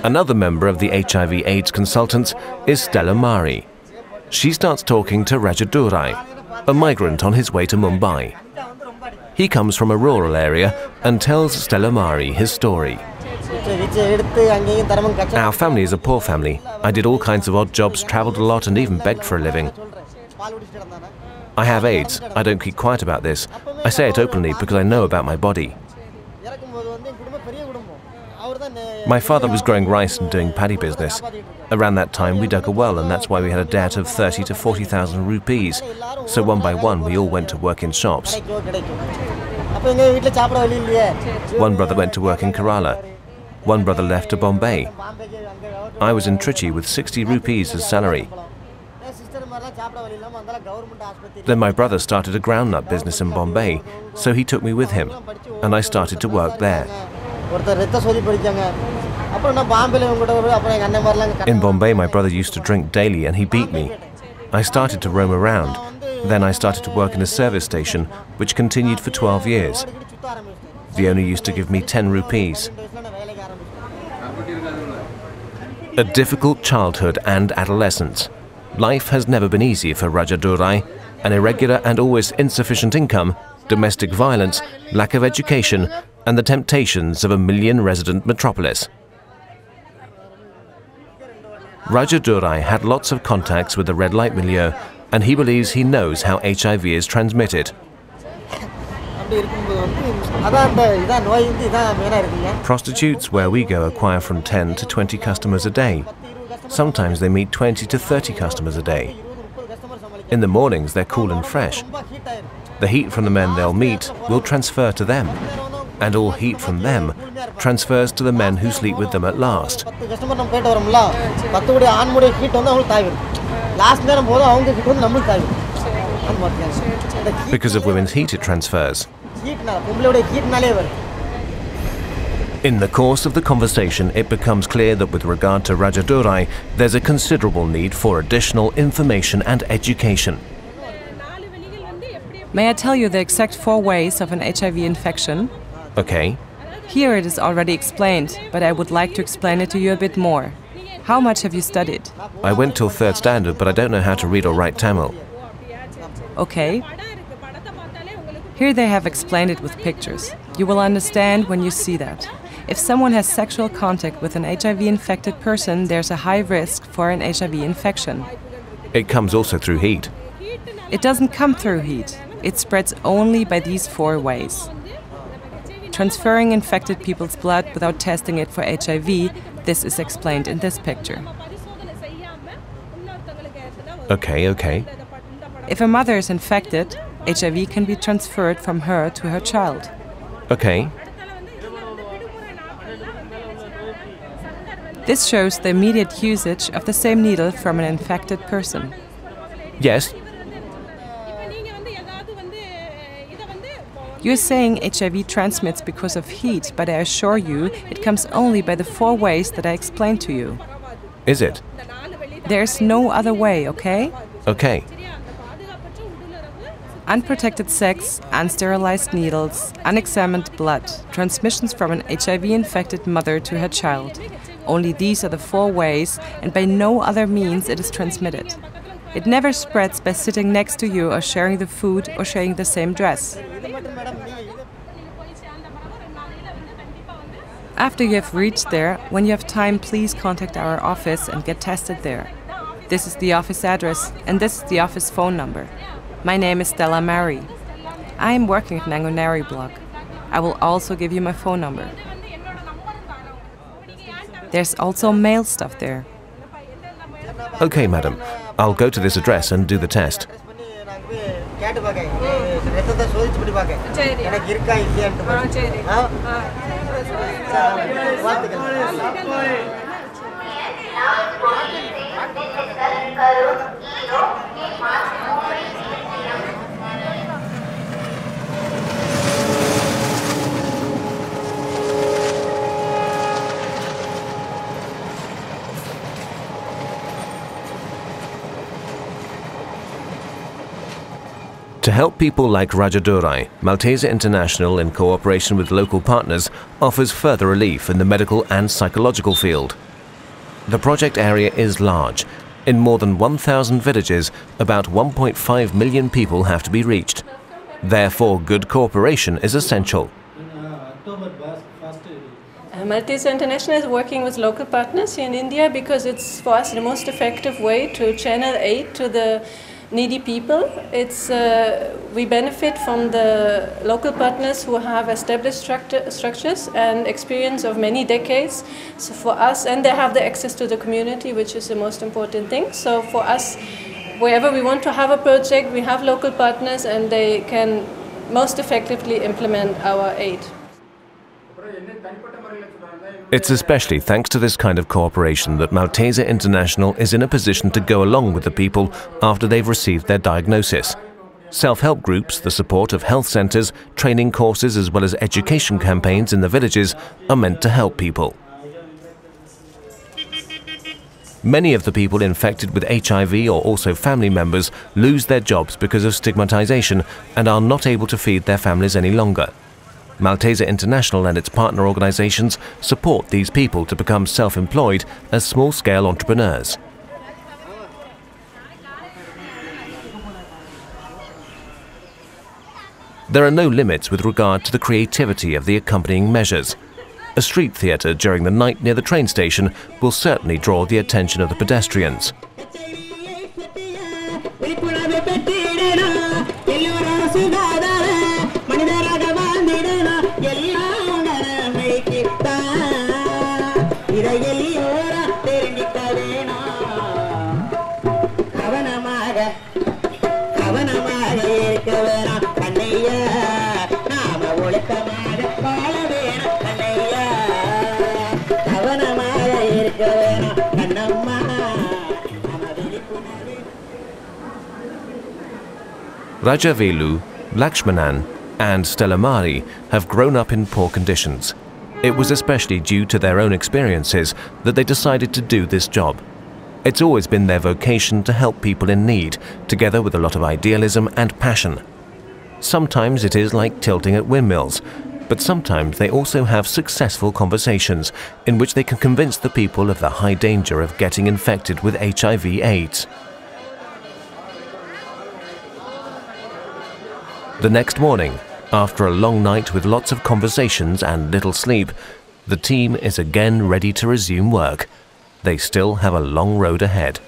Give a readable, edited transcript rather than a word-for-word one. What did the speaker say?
Another member of the HIV/AIDS consultants is Stella Mari. She starts talking to Rajadurai, a migrant on his way to Mumbai. He comes from a rural area and tells Stella Mari his story. Our family is a poor family. I did all kinds of odd jobs, travelled a lot and even begged for a living. I have AIDS. I don't keep quiet about this. I say it openly because I know about my body. My father was growing rice and doing paddy business. Around that time we dug a well, and that's why we had a debt of 30 to 40,000 rupees. So one by one we all went to work in shops. One brother went to work in Kerala. One brother left to Bombay. I was in Trichy with 60 rupees as salary. Then my brother started a groundnut business in Bombay, so he took me with him, and I started to work there. In Bombay, my brother used to drink daily and he beat me. I started to roam around. Then I started to work in a service station, which continued for 12 years. The owner used to give me 10 rupees. A difficult childhood and adolescence. Life has never been easy for Rajadurai. An irregular and always insufficient income, domestic violence, lack of education, and the temptations of a million-resident metropolis. Rajadurai had lots of contacts with the red light milieu, and he believes he knows how HIV is transmitted. Prostitutes where we go acquire from 10 to 20 customers a day. Sometimes they meet 20 to 30 customers a day. In the mornings they're cool and fresh. The heat from the men they'll meet will transfer to them, and all heat from them transfers to the men who sleep with them at last. Because of women's heat it transfers. In the course of the conversation, it becomes clear that with regard to Rajadurai, there's a considerable need for additional information and education. May I tell you the exact 4 ways of an HIV infection? Okay. Here it is already explained, but I would like to explain it to you a bit more. How much have you studied? I went till 3rd standard, but I don't know how to read or write Tamil. Okay. Here they have explained it with pictures. You will understand when you see that. If someone has sexual contact with an HIV-infected person, there's a high risk for an HIV infection. It comes also through heat. It doesn't come through heat. It spreads only by these 4 ways. Transferring infected people's blood without testing it for HIV, this is explained in this picture. Okay. If a mother is infected, HIV can be transferred from her to her child. Okay. This shows the immediate usage of the same needle from an infected person. Yes. You're saying HIV transmits because of heat, but I assure you it comes only by the 4 ways that I explained to you. Is it? There's no other way, okay? Okay. Unprotected sex, unsterilized needles, unexamined blood, transmissions from an HIV-infected mother to her child. Only these are the 4 ways, and by no other means it is transmitted. It never spreads by sitting next to you or sharing the food or sharing the same dress. After you have reached there, when you have time, please contact our office and get tested there. This is the office address, and this is the office phone number. My name is Stella Mari. I am working at Nangonari block. I will also give you my phone number. There's also mail stuff there. Okay, madam. I'll go to this address and do the test. To help people like Rajadurai, Malteser International, in cooperation with local partners, offers further relief in the medical and psychological field. The project area is large. In more than 1,000 villages, about 1.5 million people have to be reached. Therefore, good cooperation is essential. Malteser International is working with local partners here in India because it's for us the most effective way to channel aid to the needy people. We benefit from the local partners who have established structures and experience of many decades. So for us, and they have the access to the community, which is the most important thing. So for us, wherever we want to have a project, we have local partners and they can most effectively implement our aid. It's especially thanks to this kind of cooperation that Malteser International is in a position to go along with the people after they've received their diagnosis. Self-help groups, the support of health centres, training courses as well as education campaigns in the villages are meant to help people. Many of the people infected with HIV or also family members lose their jobs because of stigmatization and are not able to feed their families any longer. Malteser International and its partner organizations support these people to become self-employed as small-scale entrepreneurs. There are no limits with regard to the creativity of the accompanying measures. A street theatre during the night near the train station will certainly draw the attention of the pedestrians. Rajavelu, Lakshmanan and Stellamari have grown up in poor conditions. It was especially due to their own experiences that they decided to do this job. It's always been their vocation to help people in need, together with a lot of idealism and passion. Sometimes it is like tilting at windmills, but sometimes they also have successful conversations in which they can convince the people of the high danger of getting infected with HIV/AIDS. The next morning, after a long night with lots of conversations and little sleep, the team is again ready to resume work. They still have a long road ahead.